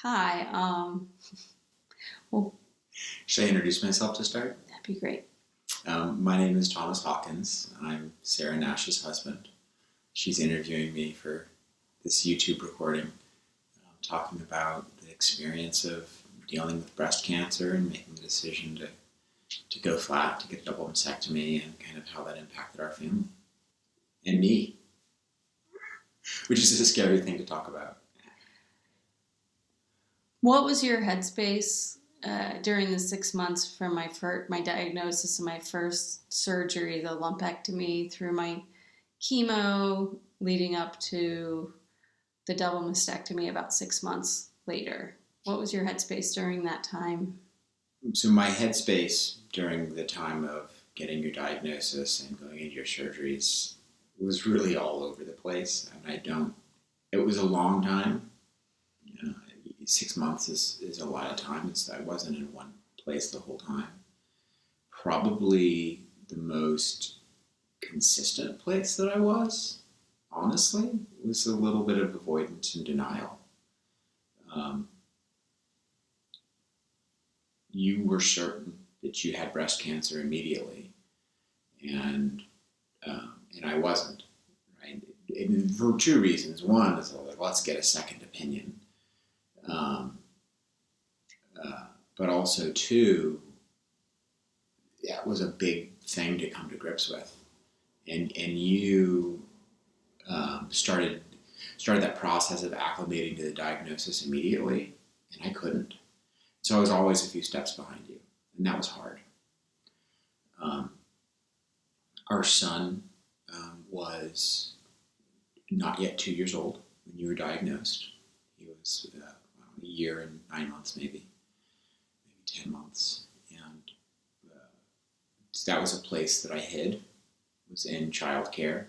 Hi. Well, Should I introduce myself to start? that'd be great. My name is Thomas Hawkins. I'm Sarah Nash's husband. She's interviewing me for this YouTube recording, talking about the experience of dealing with breast cancer and making the decision to go flat, to get a double mastectomy, and kind of how that impacted our family and me, which is a scary thing to talk about. What was your headspace during the 6 months from my diagnosis and my first surgery, the lumpectomy, through my chemo, leading up to the double mastectomy about 6 months later? What was your headspace during that time? So my headspace during the time of getting your diagnosis and going into your surgeries was really all over the place. I mean, it was a long time. You know, 6 months is a lot of time. I wasn't in one place the whole time. Probably the most consistent place that I was, honestly, was a little bit of avoidance and denial. Um, you were certain that you had breast cancer immediately, and and I wasn't. Right, and for two reasons. One is like, let's get a second opinion, um, but also two, that was a big thing to come to grips with, and you started that process of acclimating to the diagnosis immediately, and I couldn't. So I was always a few steps behind you, and that was hard. Um, our son was not yet 2 years old when you were diagnosed. He was a year and 9 months, maybe 10 months. And so that was a place that I hid, was in childcare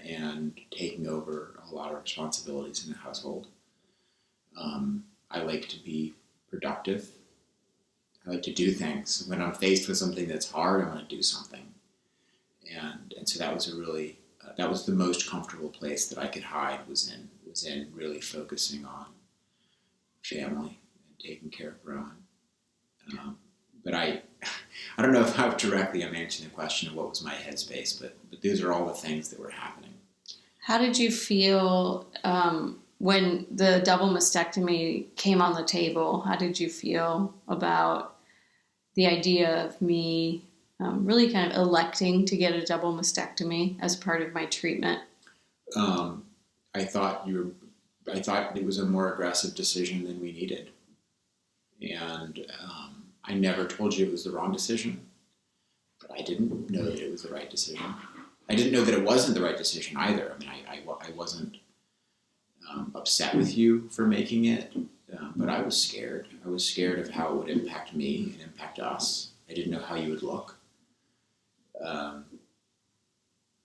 and taking over a lot of responsibilities in the household. I like to be productive. I like to do things. When I'm faced with something that's hard, I want to do something. And so that was that was the most comfortable place that I could hide, was in really focusing on family and taking care of Rowan. But I don't know if I've directly I'm answering the question of what was my headspace, but those are all the things that were happening. How did you feel when the double mastectomy came on the table? How did you feel about the idea of me really kind of electing to get a double mastectomy as part of my treatment? Um, I thought I thought it was a more aggressive decision than we needed, and I never told you it was the wrong decision, but I didn't know that it was the right decision. I didn't know that it wasn't the right decision either. I mean, I wasn't upset with you for making it, but I was scared. I was scared of how it would impact me and impact us. I didn't know how you would look. Um,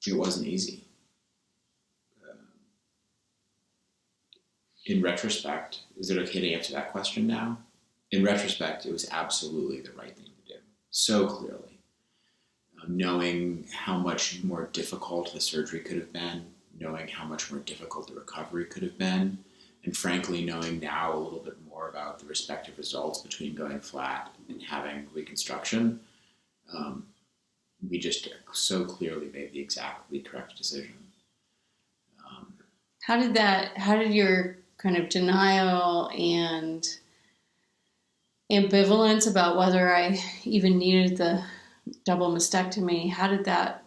it wasn't easy. In retrospect, is it okay to answer that question now? In retrospect, it was absolutely the right thing to do. So clearly. Knowing how much more difficult the surgery could have been, knowing how much more difficult the recovery could have been, and frankly, knowing now a little bit more about the respective results between going flat and having reconstruction, we just so clearly made the exactly correct decision. Um, How did your kind of denial and ambivalence about whether I even needed the double mastectomy, how did that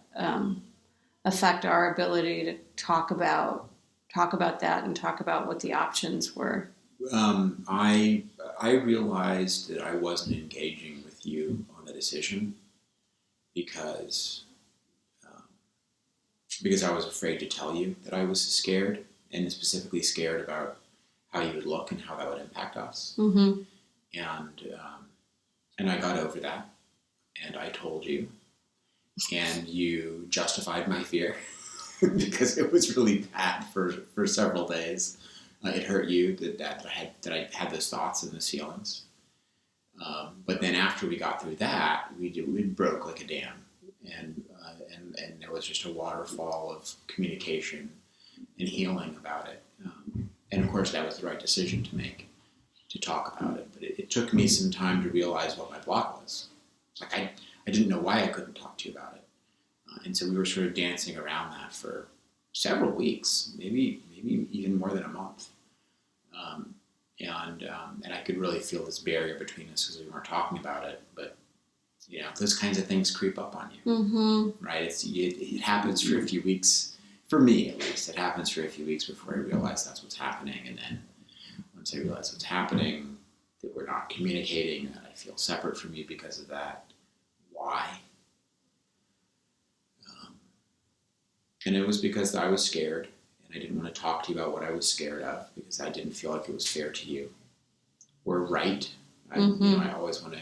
affect our ability to talk about that and talk about what the options were? I realized that I wasn't engaging with you on the decision because um, because I was afraid to tell you that I was scared, and specifically scared about how you would look and how that would impact us. Mm-hmm. And and I got over that, and I told you, and you justified my fear because it was really bad for several days. It hurt you that I had those thoughts and those feelings. But then after we got through that, we broke like a dam, and there was just a waterfall of communication and healing about it. And of course, that was the right decision to make. to talk about it. But it took me some time to realize what my block was. Like I didn't know why I couldn't talk to you about it. And so we were sort of dancing around that for several weeks, maybe even more than a month. And I could really feel this barrier between us because we weren't talking about it. But, those kinds of things creep up on you, Mm-hmm. right? It happens for a few weeks, for me at least. It happens for a few weeks before I realize that's what's happening. And then once I realize what's happening, that we're not communicating, that I feel separate from you because of that, why? And it was because I was scared, and I didn't want to talk to you about what I was scared of because I didn't feel like it was fair to you or right. I always want to.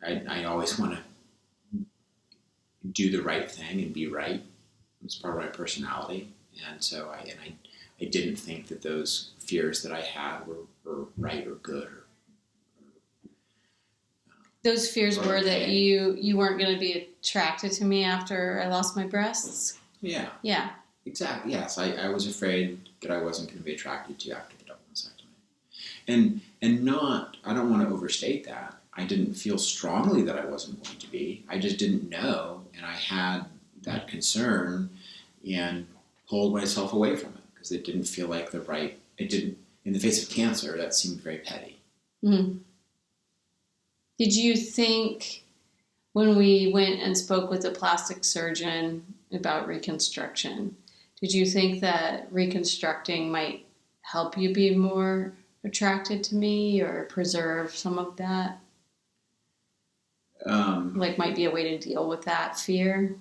I always want to do the right thing and be right. It's part of my personality, and so I didn't think that those fears that I had were right or good. Those fears were that you weren't going to be attracted to me after I lost my breasts. Yeah. Yeah. Exactly. Yes, I was afraid that I wasn't going to be attracted to you after the double mastectomy, and not. I don't want to overstate that. I didn't feel strongly that I wasn't going to be. I just didn't know, and I had that concern, and pulled myself away from it because it didn't feel like the right. It didn't. In the face of cancer, that seemed very petty. Mm. Did you think when we went and spoke with the plastic surgeon about reconstruction, did you think that reconstructing might help you be more attracted to me or preserve some of that? Like might be a way to deal with that fear?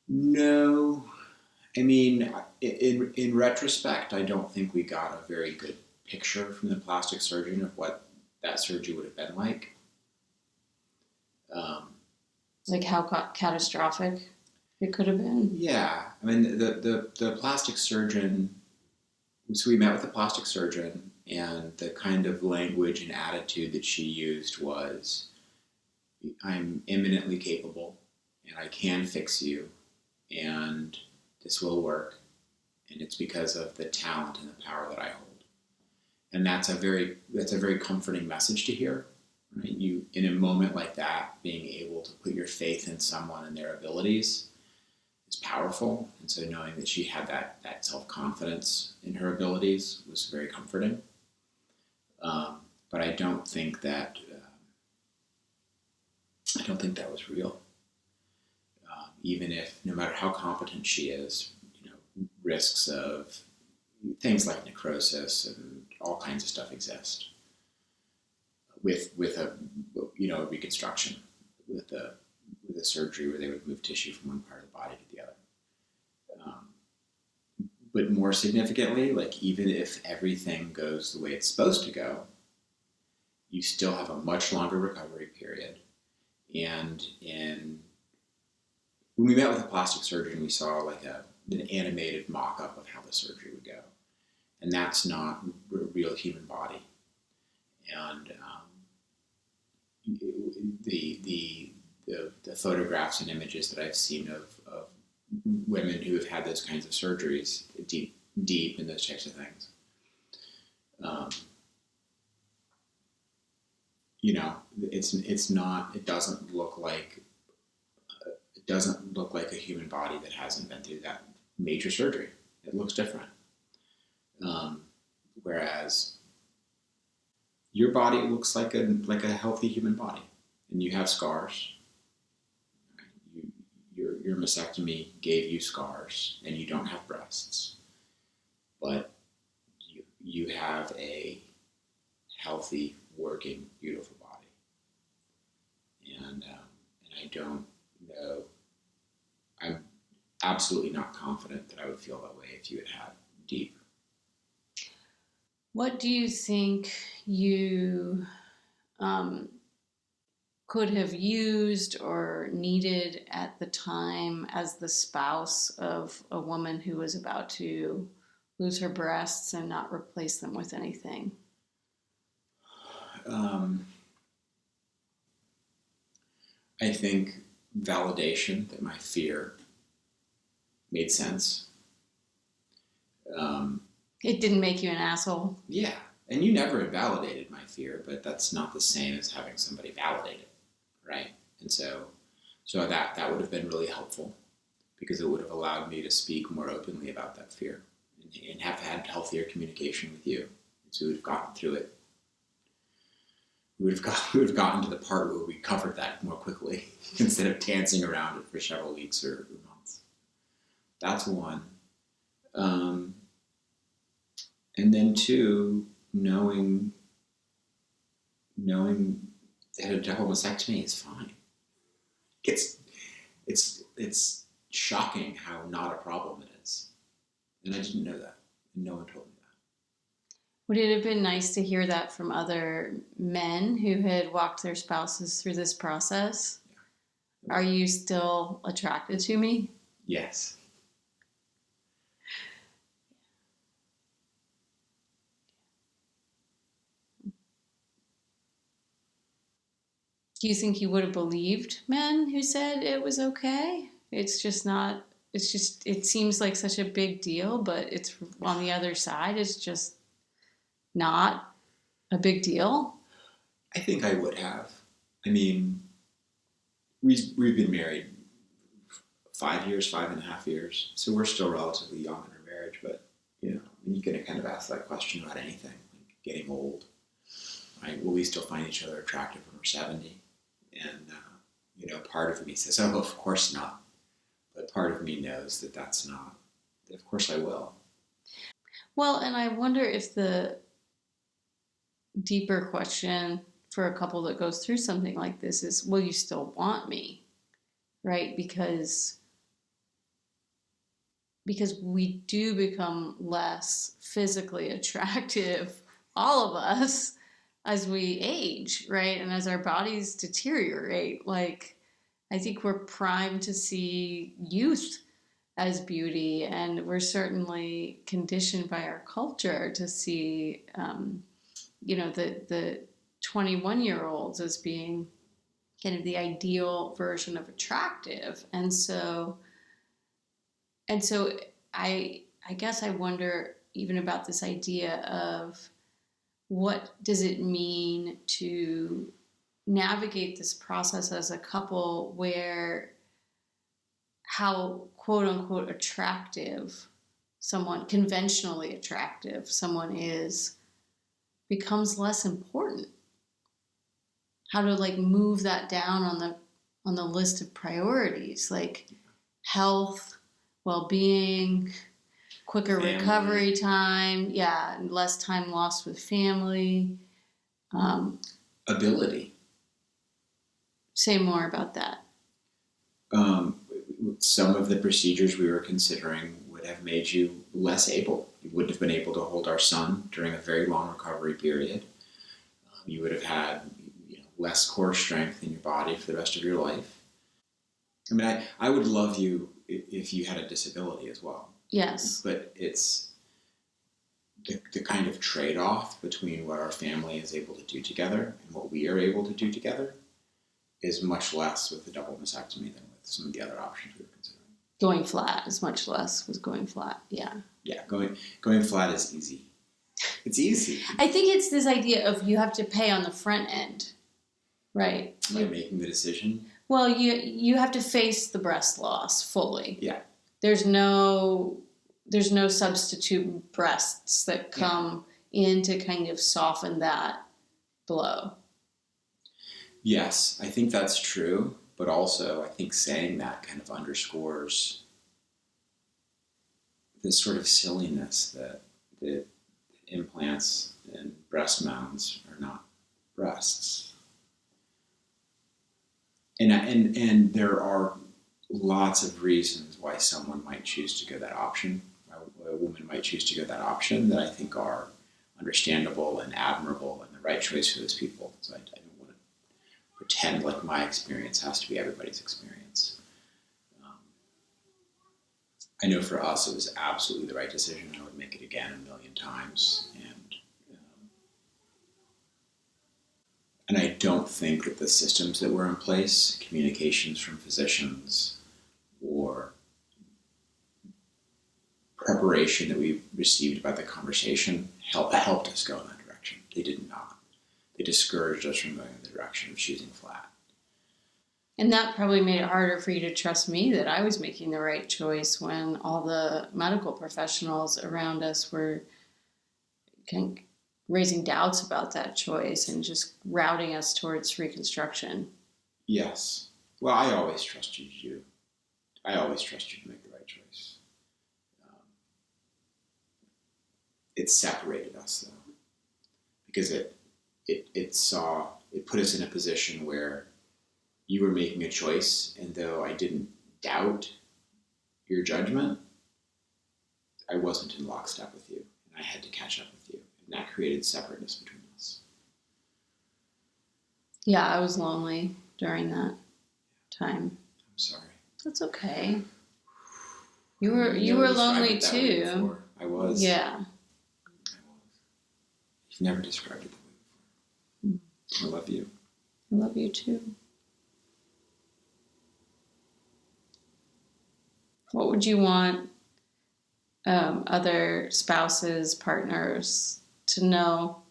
No. I mean, in retrospect, I don't think we got a very good picture from the plastic surgeon of what that surgery would have been like. Like how catastrophic it could have been? Yeah. I mean, the plastic surgeon, so we met with the plastic surgeon, and the kind of language and attitude that she used was, I'm eminently capable, and I can fix you, and this will work, and it's because of the talent and the power that I hold. And that's a very comforting message to hear. Right? You, in a moment like that, being able to put your faith in someone and their abilities is powerful. And so knowing that she had that self-confidence in her abilities was very comforting. But I don't think that was real. Even if, no matter how competent she is, risks of things like necrosis and all kinds of stuff exist with a reconstruction, with a surgery where they would move tissue from one part of the body to the other. But more significantly, like even if everything goes the way it's supposed to go, you still have a much longer recovery period. And when we met with a plastic surgeon, we saw like an animated mock-up of how the surgery would go. And that's not a real human body. And the photographs and images that I've seen of women who have had those kinds of surgeries, deep and those types of things, it's not. It doesn't look like a human body that hasn't been through that major surgery. It looks different. Whereas your body looks like a healthy human body, and you have scars. Your mastectomy gave you scars, and you don't have breasts, but you have a healthy, working, beautiful body. And I don't know. I'm absolutely not confident that I would feel that way if you had deep. What do you think you could have used or needed at the time as the spouse of a woman who was about to lose her breasts and not replace them with anything? I think validation that my fear made sense. It didn't make you an asshole. Yeah. And you never invalidated my fear, but that's not the same as having somebody validate it, right? And so that would have been really helpful because it would have allowed me to speak more openly about that fear and have had healthier communication with you. So we would have gotten through it. We would have gotten to the part where we covered that more quickly instead of dancing around it for several weeks or months. That's one. And then two, knowing that a double mastectomy is fine. It's shocking how not a problem it is. And I didn't know that. And no one told me that. Would it have been nice to hear that from other men who had walked their spouses through this process? Yeah. Are you still attracted to me? Yes. Do you think you would have believed men who said it was okay? It's just not, it seems like such a big deal, but it's on the other side, it's just not a big deal. I think I would have. I mean, we've been married 5.5 years, so we're still relatively young in our marriage, but, you can kind of ask that question about anything, like getting old, right? Will we still find each other attractive when we're 70? And, part of me says, oh, of course not. But part of me knows that that's not. Of course I will. Well, and I wonder if the deeper question for a couple that goes through something like this is, will you still want me? Right? Because we do become less physically attractive, all of us, as we age, right? And as our bodies deteriorate, like, I think we're primed to see youth as beauty, and we're certainly conditioned by our culture to see, the 21-year-olds as being kind of the ideal version of attractive. And so I guess I wonder even about this idea of what does it mean to navigate this process as a couple where how quote unquote attractive someone, conventionally attractive someone is, becomes less important. How to move that down on the list of priorities, like health, well-being, quicker family. Recovery time, and less time lost with family. Ability. Say more about that. Some of the procedures we were considering would have made you less able. You wouldn't have been able to hold our son during a very long recovery period. You would have had less core strength in your body for the rest of your life. I mean, I would love you if you had a disability as well. Yes. But it's the kind of trade-off between what our family is able to do together and what we are able to do together is much less with the double mastectomy than with some of the other options we were considering. Going flat is much less with going flat, yeah. Yeah, going flat is easy. It's easy. I think it's this idea of you have to pay on the front end, right? By making the decision? Well, you have to face the breast loss fully. Yeah. There's no substitute breasts that come in to kind of soften that blow. Yes, I think that's true, but also I think saying that kind of underscores this sort of silliness that implants and breast mounds are not breasts. And there are lots of reasons why someone might choose to go that option. A woman might choose to go that option that I think are understandable and admirable and the right choice for those people. So I don't want to pretend like my experience has to be everybody's experience. I know for us it was absolutely the right decision. I would make it again 1,000,000 times. And I don't think that the systems that were in place, communications from physicians or preparation that we received about the conversation helped us go in that direction. They did not. They discouraged us from going in the direction of choosing flat. And that probably made it harder for you to trust me that I was making the right choice when all the medical professionals around us were raising doubts about that choice and just routing us towards Reconstruction. Yes. Well, I always trusted you. I always trust you to make the right choice. It separated us, though, because it put us in a position where you were making a choice, and though I didn't doubt your judgment, I wasn't in lockstep with you, and I had to catch up with you, and that created separateness between us. Yeah, I was lonely during that time. I'm sorry. That's okay. You were lonely too. I was. Yeah. I was. You've never described it that way before. I love you. I love you too. What would you want other spouses, partners to know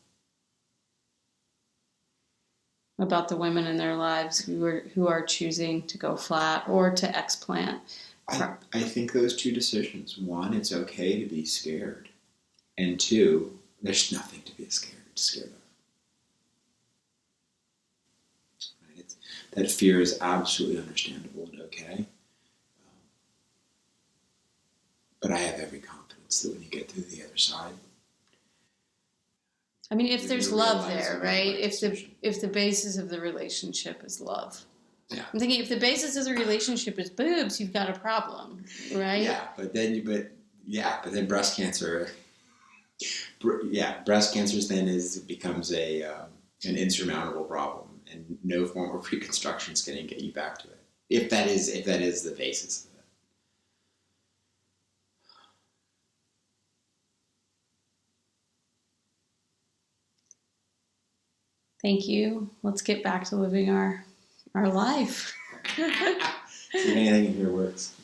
about the women in their lives who are choosing to go flat or to explant? I think those two decisions. One, it's okay to be scared. And two, there's nothing to be scared of. Right? That fear is absolutely understandable and okay. But I have every confidence that when you get through the other side, I mean, if there's love there, right? Right, if the basis of the relationship is love. Yeah. I'm thinking if the basis of the relationship is boobs, you've got a problem, right? Yeah, but then breast cancer. Breast cancer then becomes an insurmountable problem, and no form of reconstruction is going to get you back to it. If that is the basis of it. Thank you. Let's get back to living our life. See if anything in here works.